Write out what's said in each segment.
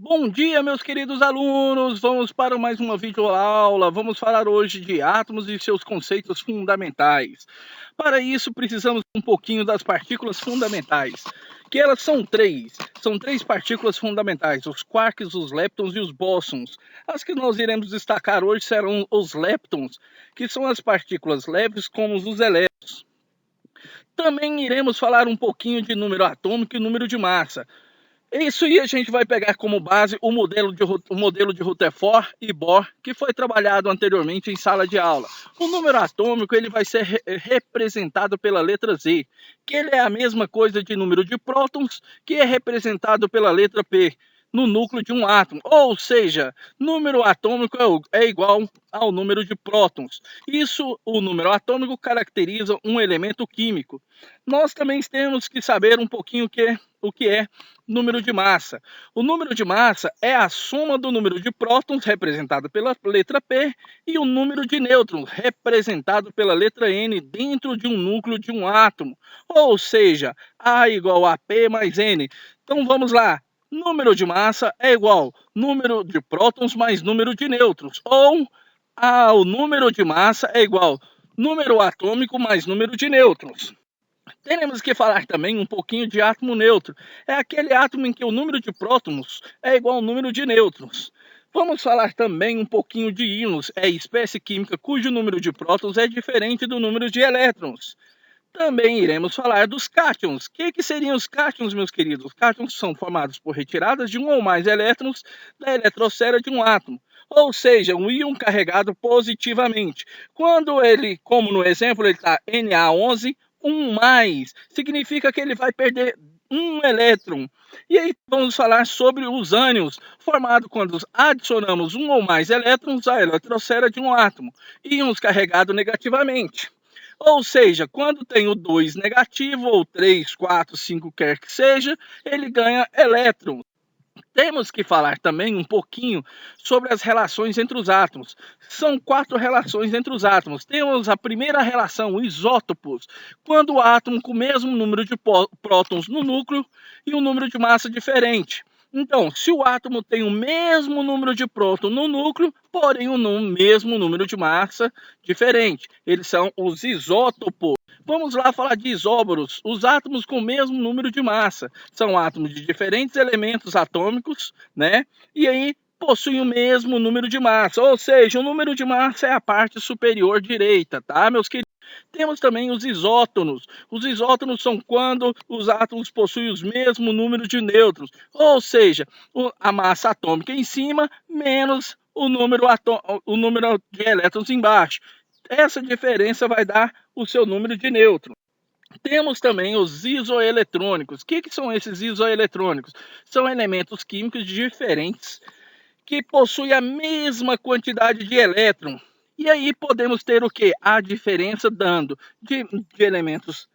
Bom dia, meus queridos alunos! Vamos para mais uma videoaula. Vamos falar hoje de átomos e seus conceitos fundamentais. Para isso, precisamos um pouquinho das partículas fundamentais, que elas são três. São três partículas fundamentais, os quarks, os leptons e os bósons. As que nós iremos destacar hoje serão os leptons, que são as partículas leves como os elétrons. Também iremos falar um pouquinho de número atômico e número de massa. Isso aí a gente vai pegar como base o modelo de Rutherford e Bohr, que foi trabalhado anteriormente em sala de aula. O número atômico ele vai ser representado pela letra Z, que ele é a mesma coisa de número de prótons, que é representado pela letra P, no núcleo de um átomo. Ou seja, número atômico é igual ao número de prótons. Isso, o número atômico, caracteriza um elemento químico. Nós também temos que saber um pouquinho o que é número de massa. O número de massa é a soma do número de prótons, representado pela letra P, e o número de nêutrons, representado pela letra N, dentro de um núcleo de um átomo. Ou seja, A igual a P mais N. Então vamos lá. Número de massa é igual número de prótons mais número de nêutrons. Ou o número de massa é igual número atômico mais número de nêutrons. Teremos que falar também um pouquinho de átomo neutro. É aquele átomo em que o número de prótons é igual ao número de nêutrons. Vamos falar também um pouquinho de íons, é espécie química cujo número de prótons é diferente do número de elétrons. Também iremos falar dos cátions. O que seriam os cátions, meus queridos? Os cátions são formados por retiradas de um ou mais elétrons da eletrosfera de um átomo. Ou seja, um íon carregado positivamente. Quando ele, como no exemplo, ele está Na11, mais, significa que ele vai perder um elétron. E aí vamos falar sobre os ânions, formado quando adicionamos um ou mais elétrons à eletrosfera de um átomo, íons carregados negativamente. Ou seja, quando tem o 2 negativo, ou 3, 4, 5, quer que seja, ele ganha elétrons. Temos que falar também um pouquinho sobre as relações entre os átomos. São 4 relações entre os átomos. Temos a primeira relação, isótopos, quando o átomo com o mesmo número de prótons no núcleo e um número de massa diferente. Então, se o átomo tem o mesmo número de prótons no núcleo, porém o mesmo número de massa diferente, eles são os isótopos. Vamos lá falar de isóbaros, os átomos com o mesmo número de massa. São átomos de diferentes elementos atômicos, né? E aí possuem o mesmo número de massa, ou seja, o número de massa é a parte superior direita, tá, meus queridos? Temos também os isótonos. Os isótonos são quando os átomos possuem o mesmo número de nêutrons, ou seja, a massa atômica em cima menos o número de elétrons embaixo. Essa diferença vai dar o seu número de nêutrons. Temos também os isoeletrônicos. O que são esses isoeletrônicos? São elementos químicos diferentes que possuem a mesma quantidade de elétron. E aí podemos ter o que? A diferença dando de elementos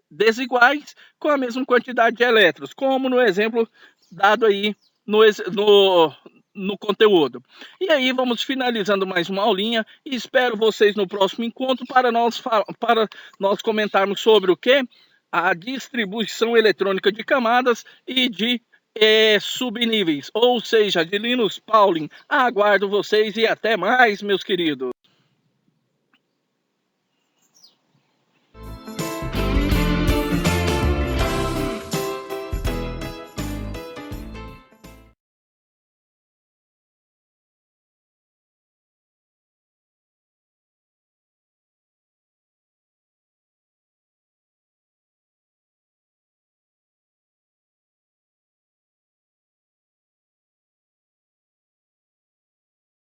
desiguais com a mesma quantidade de elétrons, como no exemplo dado aí no conteúdo. E aí vamos finalizando mais uma aulinha e espero vocês no próximo encontro para nós comentarmos sobre o que? A distribuição eletrônica de camadas e de subníveis, ou seja, de Linus Pauling. Aguardo vocês e até mais, meus queridos.